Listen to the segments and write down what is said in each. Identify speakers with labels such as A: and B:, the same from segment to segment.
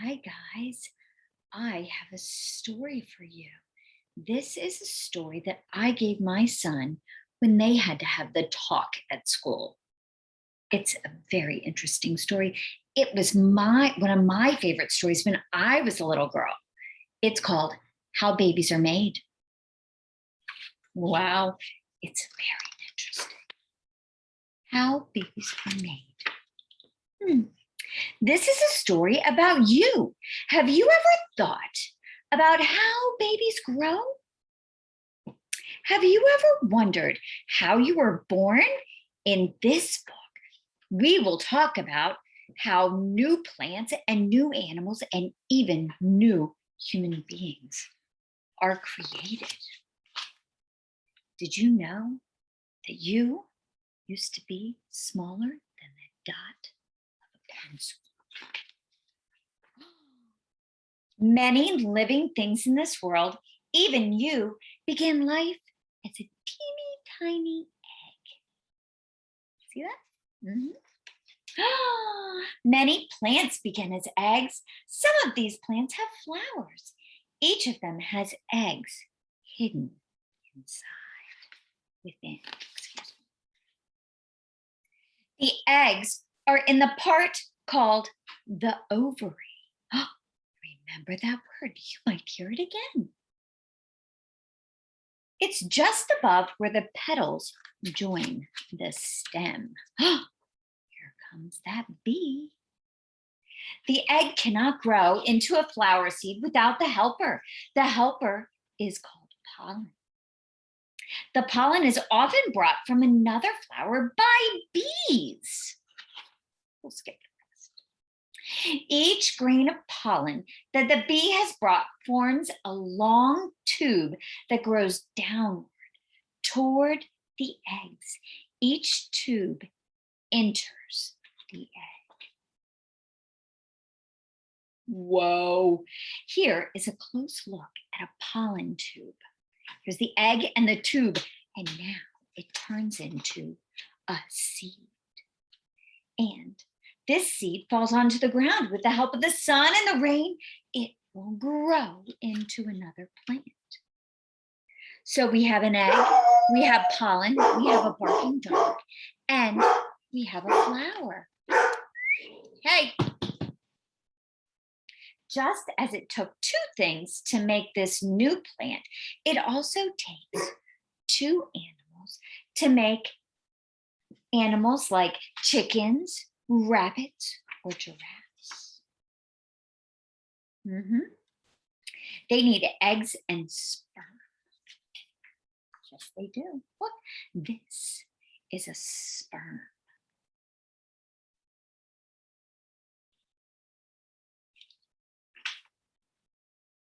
A: Hi, guys. I have a story for you. This is a story that I gave my son when they had to have the talk at school. It's a very interesting story. It was one of my favorite stories when I was a little girl. It's called How Babies Are Made. Wow, it's very interesting. How babies are made. Hmm. This is a story about you. Have you ever thought about how babies grow? Have you ever wondered how you were born? In this book, we will talk about how new plants and new animals and even new human beings are created. Did you know that you used to be smaller than the dot of a pencil? Many living things in this world, even you, begin life as a teeny tiny egg. See that? Many plants begin as eggs. Some of these plants have flowers. Each of them has eggs hidden within. The eggs are in the part called the ovary. Remember that word, you might hear it again. It's just above where the petals join the stem. Here comes that bee. The egg cannot grow into a flower seed without the helper. The helper is called pollen. The pollen is often brought from another flower by bees. We'll skip the rest. Each grain of pollen that the bee has brought forms a long tube that grows downward toward the eggs. Each tube enters the egg. Whoa. Here is a close look at a pollen tube. Here's the egg and the tube, and now it turns into a seed. And this seed falls onto the ground with the help of the sun and the rain. It will grow into another plant. So we have an egg, we have pollen, we have a barking dog, and we have a flower. Hey! Just as it took two things to make this new plant, it also takes two animals to make animals like chickens, rabbits, or giraffes. They need eggs and sperm. Yes, they do. Look, this is a sperm.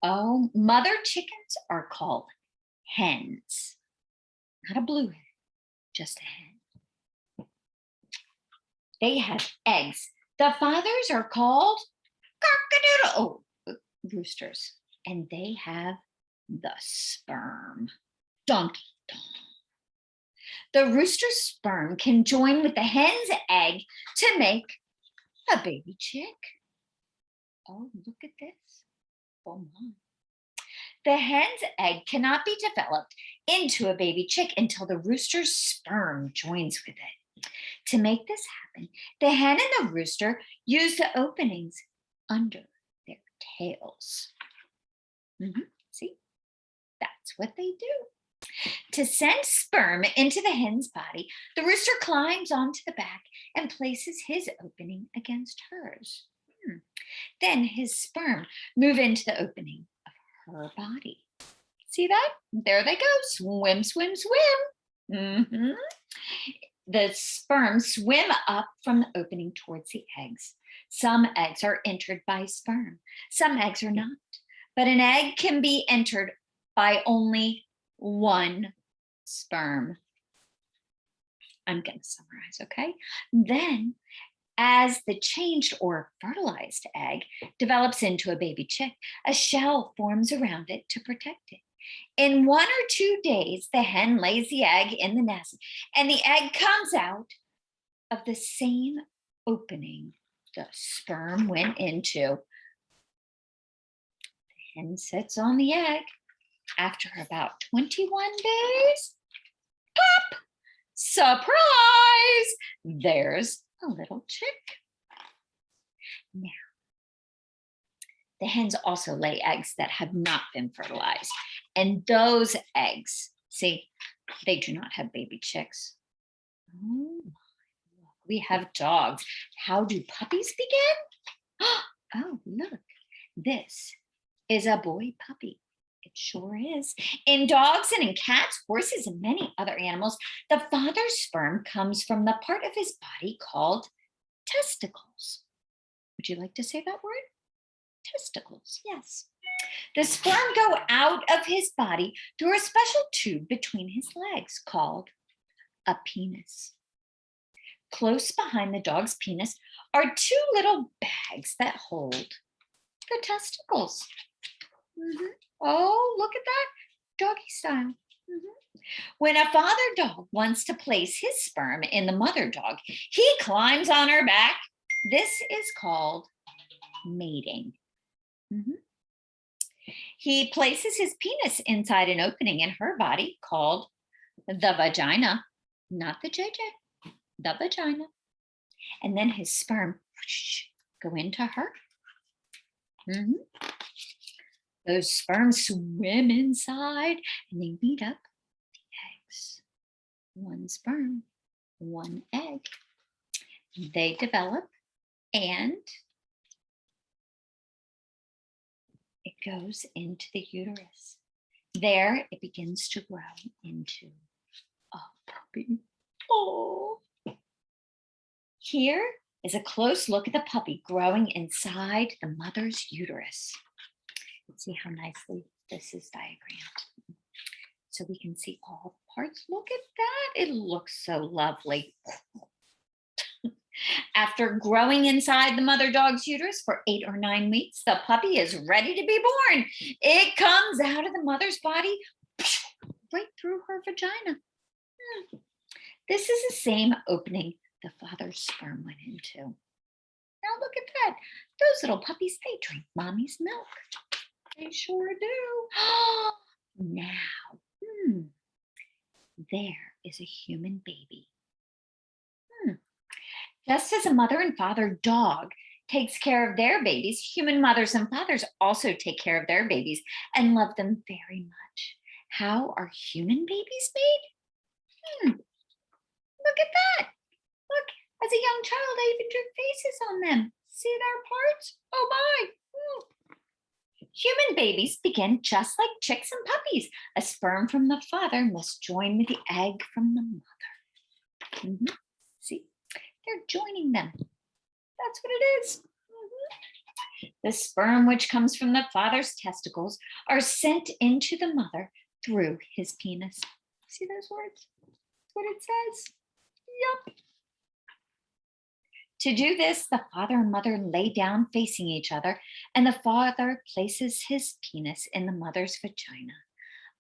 A: Oh, mother chickens are called hens. Not a blue hen, just a hen. They have eggs. The fathers are called cock-a-doodle, roosters, and they have the sperm. Donkey donk. The rooster's sperm can join with the hen's egg to make a baby chick. Oh, look at this. Oh my. The hen's egg cannot be developed into a baby chick until the rooster's sperm joins with it. To make this happen, the hen and the rooster use the openings under their tails. See, that's what they do. To send sperm into the hen's body, the rooster climbs onto the back and places his opening against hers. Then his sperm move into the opening of her body. See that? There they go. Swim, swim, swim. The sperm swim up from the opening towards the eggs. Some eggs are entered by sperm. Some eggs are not. But an egg can be entered by only one sperm. I'm going to summarize, okay? Then, as the changed or fertilized egg develops into a baby chick, a shell forms around it to protect it. In 1 or 2 days, the hen lays the egg in the nest, and the egg comes out of the same opening the sperm went into. hen sits on the egg. After about 21 days, pop! Surprise! There's a little chick. Now, the hens also lay eggs that have not been fertilized. And those eggs, see, they do not have baby chicks. Oh, look, we have dogs. How do puppies begin? Oh, look, this is a boy puppy. It sure is. In dogs and in cats, horses, and many other animals, the father's sperm comes from the part of his body called testicles. Would you like to say that word? Testicles, yes. The sperm go out of his body through a special tube between his legs called a penis. Close behind the dog's penis are two little bags that hold the testicles. Oh, look at that, doggy style. When a father dog wants to place his sperm in the mother dog, he climbs on her back. This is called mating. He places his penis inside an opening in her body called the vagina, not the JJ, the vagina. And then his sperm go into her. Those sperms swim inside and they meet up the eggs. One sperm, one egg. They develop and it goes into the uterus. There it begins to grow into a puppy. Oh. Here is a close look at the puppy growing inside the mother's uterus. See how nicely this is diagrammed. So we can see all the parts. Look at that. It looks so lovely. After growing inside the mother dog's uterus for 8 or 9 weeks, the puppy is ready to be born. It comes out of the mother's body right through her vagina. This is the same opening the father's sperm went into. Now look at that. Those little puppies, they drink mommy's milk. They sure do. Now, there is a human baby. Just as a mother and father dog takes care of their babies, human mothers and fathers also take care of their babies and love them very much. How are human babies made? Look at that. Look, as a young child, I even drew faces on them. See their parts? Oh my. Human babies begin just like chicks and puppies. A sperm from the father must join with the egg from the mother. See, they're joining them. That's what it is. The sperm which comes from the father's testicles are sent into the mother through his penis. See those words? That's what it says. Yup. To do this, the father and mother lay down facing each other, and the father places his penis in the mother's vagina.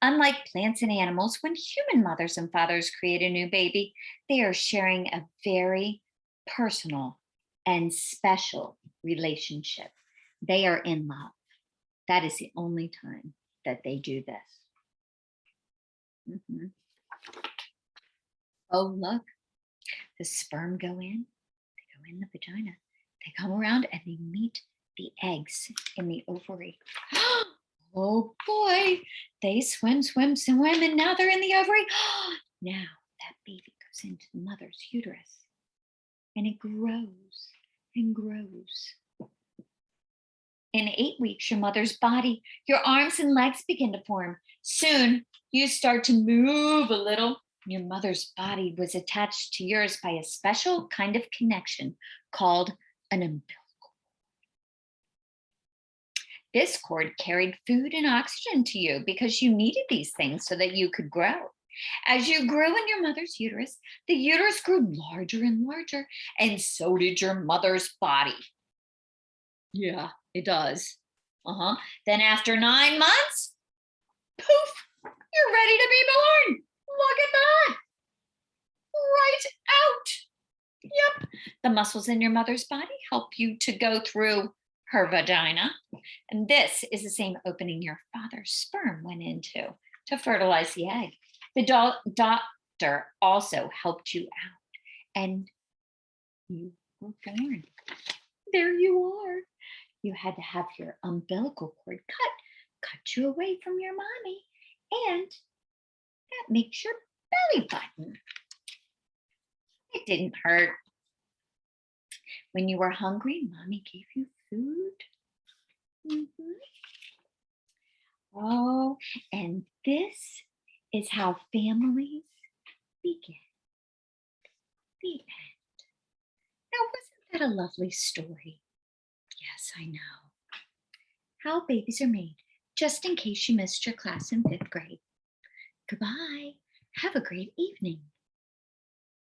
A: Unlike plants and animals, when human mothers and fathers create a new baby, they are sharing a very personal and special relationship. They are in love. That is the only time that they do this. Oh, look, the sperm go in the vagina. They come around and they meet the eggs in the ovary. Oh boy, they swim, and now they're in the ovary. Now that baby goes into the mother's uterus and it grows and grows. In 8 weeks, your mother's body, your arms and legs begin to form. Soon, you start to move a little. Your mother's body was attached to yours by a special kind of connection called an umbilical cord. This cord carried food and oxygen to you because you needed these things so that you could grow. As you grew in your mother's uterus, the uterus grew larger and larger, and so did your mother's body. Yeah, it does. Then after 9 months, poof, you're ready to be born. Look at that. Right out. Yep. The muscles in your mother's body help you to go through her vagina. And this is the same opening your father's sperm went into to fertilize the egg. The doctor also helped you out, and you were born. There you are. You had to have your umbilical cord cut you away from your mommy, and that makes your belly button. It didn't hurt. When you were hungry, mommy gave you food. Mhm. Oh, and this is how families begin. The end. Now, wasn't that a lovely story? Yes, I know. How babies are made, just in case you missed your class in 5th grade. Goodbye. Have a great evening.